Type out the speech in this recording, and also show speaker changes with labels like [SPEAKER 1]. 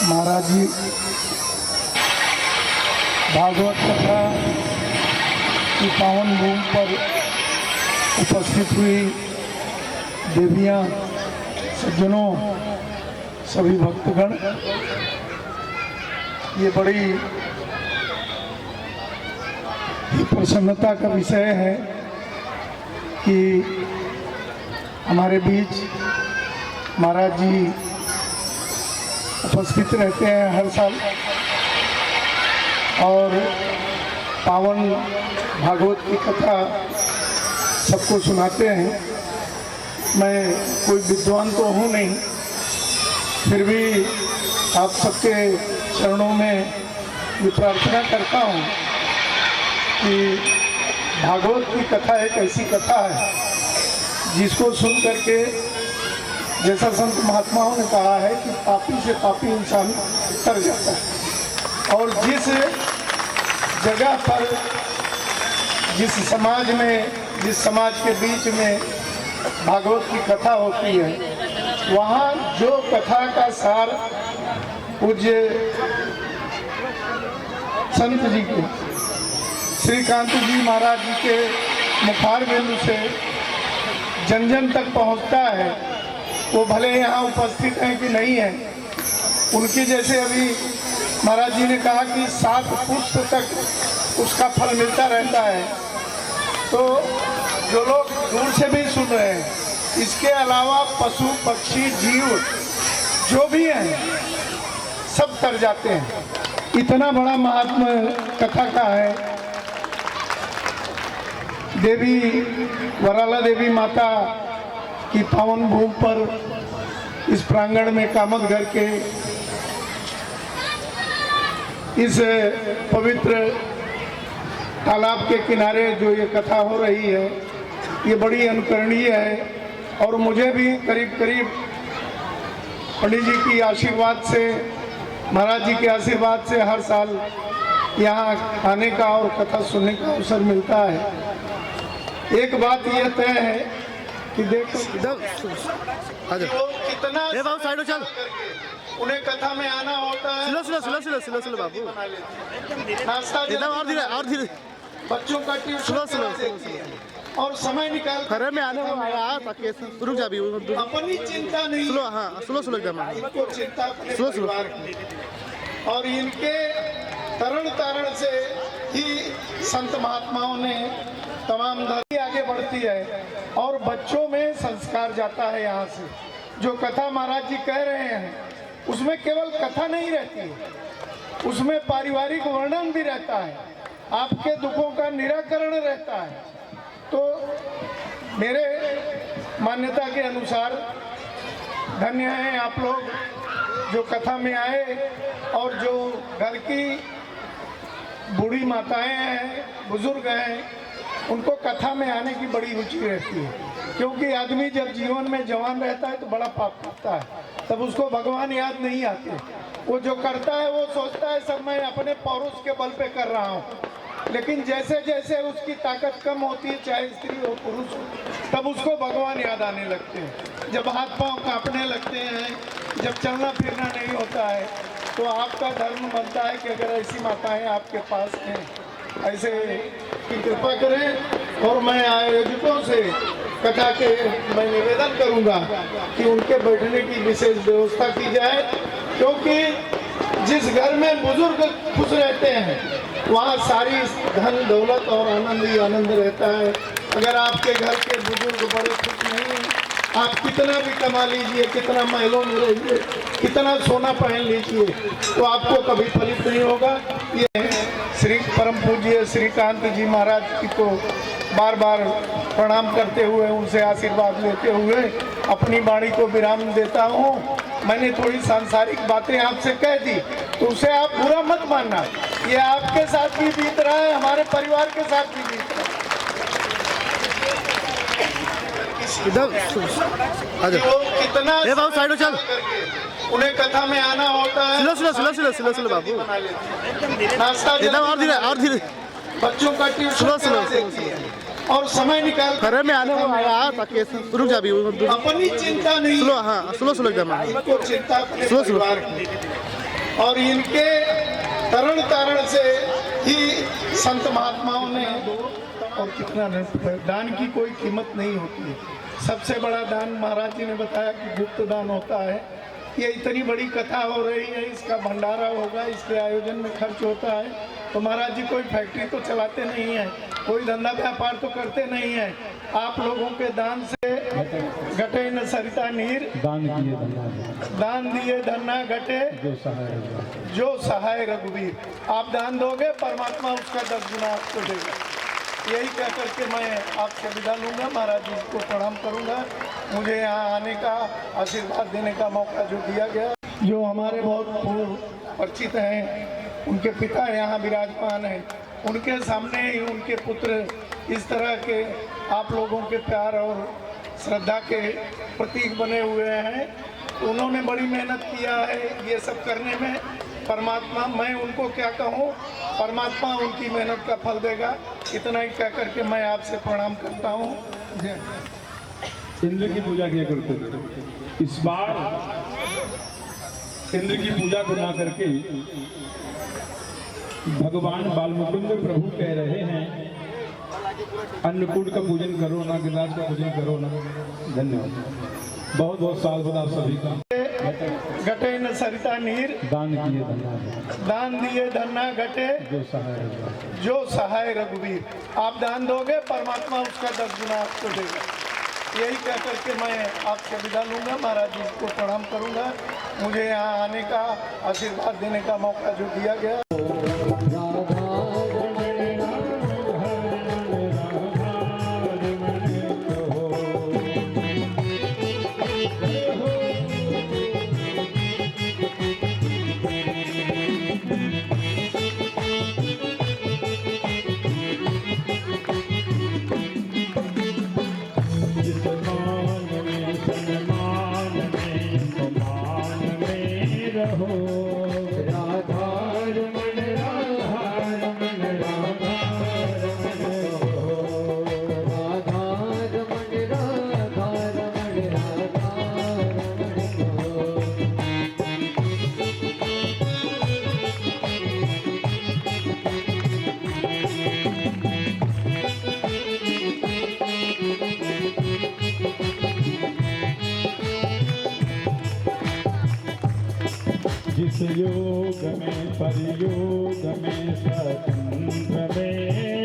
[SPEAKER 1] महाराज जी भागवत कथा की पावन भूमि पर उपस्थित हुई देवियाँ, सज्जनों, सभी भक्तगण, ये बड़ी ही प्रसन्नता का विषय है कि हमारे बीच महाराज जी उपस्थित रहते हैं हर साल और पावन भागवत की कथा सबको सुनाते हैं। मैं कोई विद्वान तो हूँ नहीं, फिर भी आप सबके चरणों में ये प्रार्थना करता हूँ कि भागवत की कथा एक ऐसी कथा है जिसको सुन करके, जैसा संत महात्माओं ने कहा है कि पापी से पापी इंसान तर जाता है। और जिस जगह पर, जिस समाज में, जिस समाज के बीच में भागवत की कथा होती है, वहाँ जो कथा का सार पूज्य संत जी के, श्रीकांत जी महाराज जी के मुखार बिंदु से जन जन तक पहुँचता है, वो भले यहाँ उपस्थित हैं कि नहीं हैं, उनके जैसे अभी महाराज जी ने कहा कि 7 पुष्प तक उसका फल मिलता रहता है। तो जो लोग दूर से भी सुन रहे हैं, इसके अलावा पशु पक्षी जीव जो भी हैं सब तर जाते हैं। इतना बड़ा महात्मा कथा का है। देवी वराला देवी माता की पावन भूमि पर इस प्रांगण में कामत घर के इस पवित्र तालाब के किनारे जो ये कथा हो रही है, ये बड़ी अनुकरणीय है। और मुझे भी करीब करीब पंडित जी की आशीर्वाद से, महाराज जी के आशीर्वाद से हर साल यहाँ आने का और कथा सुनने का अवसर मिलता है। एक बात यह तय है कि देखो कितना
[SPEAKER 2] साइड हो, चल,
[SPEAKER 1] उन्हें कथा में आना होता है।
[SPEAKER 2] स्लो बाबू,
[SPEAKER 1] नाश्ता
[SPEAKER 2] और धीरे
[SPEAKER 1] बच्चों का ट्यूशन और समय निकाल
[SPEAKER 2] खरे में आने में आया ताकि रुक जा भी,
[SPEAKER 1] अपनी चिंता नहीं,
[SPEAKER 2] स्लो, हाँ स्लो एकदम,
[SPEAKER 1] इनको चिंता अपने
[SPEAKER 2] स्लो।
[SPEAKER 1] परिवार की। और इनके तरण तारण से ही संत महात्माओं ने तमाम धरती आगे बढ़ती है और बच्चों में संस्कार जाता है। यहाँ से जो कथा महाराज जी कह रहे हैं, उसमें केवल कथा नहीं रहती है, उसमें पारिवारिक वर्णन भी रहता है, आपके दुखों का निराकरण रहता है। तो मेरे मान्यता के अनुसार धन्य हैं आप लोग जो कथा में आए, और जो घर की बूढ़ी माताएं हैं, बुजुर्ग हैं, उनको कथा में आने की बड़ी रुचि रहती है। क्योंकि आदमी जब जीवन में जवान रहता है तो बड़ा पाप करता है, तब उसको भगवान याद नहीं आते। वो जो करता है वो सोचता है सब मैं अपने पौरुष के बल पे कर रहा हूँ, लेकिन जैसे जैसे उसकी ताकत कम होती है, चाहे स्त्री हो पुरुष हो, तब उसको भगवान याद आने लगते हैं। जब हाथ पांव कांपने लगते हैं, जब चलना फिरना नहीं होता है, तो आपका धर्म बनता है कि अगर ऐसी माताएं आपके पास हैं, ऐसे की कृपा करें। और मैं आयोजकों से कथा के मैं निवेदन करूंगा कि उनके बैठने की विशेष व्यवस्था की जाए, क्योंकि जिस घर में बुजुर्ग खुश रहते हैं वहाँ सारी धन दौलत और आनंद ही आनंद रहता है। अगर आपके घर के बुजुर्ग बड़े खुश नहीं हैं, आप कितना भी कमा लीजिए, कितना महलों में रहिए, कितना सोना पहन लीजिए, तो आपको कभी फलित नहीं होगा। ये श्री परम पूज्य श्रीकांत जी महाराज जी को बार बार प्रणाम करते हुए, उनसे आशीर्वाद लेते हुए अपनी वाणी को विराम देता हूँ। मैंने थोड़ी सांसारिक बातें आपसे कह दी, तो उसे आप बुरा मत मानना। ये आपके साथ भी बीत रहा है, हमारे परिवार के साथ भी बीत रहा है। कितना
[SPEAKER 2] साइड हो, चल,
[SPEAKER 1] उन्हें कथा में आना होता है।
[SPEAKER 2] स्लो बाबू,
[SPEAKER 1] नाश्ता
[SPEAKER 2] और धीरे
[SPEAKER 1] बच्चों का ट्यूशन और समय निकाल
[SPEAKER 2] खरे में आने में आया ताकि रुक जा भी,
[SPEAKER 1] अपनी चिंता नहीं,
[SPEAKER 2] स्लो, हाँ स्लो एकदम,
[SPEAKER 1] इनको चिंता अपने परिवार की। और इनके तरण तारण से ही संत महात्माओं ने और कितना दान की कोई कीमत नहीं होती है। सबसे बड़ा दान महाराज जी ने बताया कि गुप्त दान होता है। ये इतनी बड़ी कथा हो रही है, इसका भंडारा होगा, इसके आयोजन में खर्च होता है, तो महाराज जी कोई फैक्ट्री तो चलाते नहीं है, कोई धंधा व्यापार तो करते नहीं है। आप लोगों के दान से घटे न सरिता नीर, दान दिए धन्ना घटे जो सहाय रघुवीर। आप दान दोगे, परमात्मा उसका 10 गुना आपको देगा। यही कह करके मैं आपसे विदा लूँगा। महाराज जी को प्रणाम करूँगा। मुझे यहाँ आने का, आशीर्वाद देने का मौका जो दिया गया, जो हमारे बहुत पूर्व परिचित हैं, उनके पिता यहाँ विराजमान हैं, उनके सामने ही उनके पुत्र इस तरह के आप लोगों के प्यार और श्रद्धा के प्रतीक बने हुए हैं। उन्होंने बड़ी मेहनत किया है ये सब करने में। परमात्मा, मैं उनको क्या कहूँ, परमात्मा उनकी मेहनत का फल देगा। इतना ही कह करके मैं आपसे प्रणाम करता हूँ।
[SPEAKER 3] इंद्र की पूजा किया करते थे। इस बार इंद्र की पूजा को ना करके भगवान बालमुकुंद प्रभु कह रहे हैं, अन्नकूट का पूजन करो ना, गिरिराज का पूजन करो ना। धन्यवाद। बहुत बहुत साल बाद आप सभी का
[SPEAKER 1] घटे न सरिता नीर, दान दिए धन्ना घटे जो सहाय रघुवीर। आप दान दोगे, परमात्मा उसका 10 गुना आपको देगा। यही कह करके मैं आपसे विदा लूँगा। महाराज जी को प्रणाम करूँगा। मुझे यहाँ आने का, आशीर्वाद देने का मौका जो दिया गया।
[SPEAKER 3] जिस योग में, परियोग में, स्वतंत्र में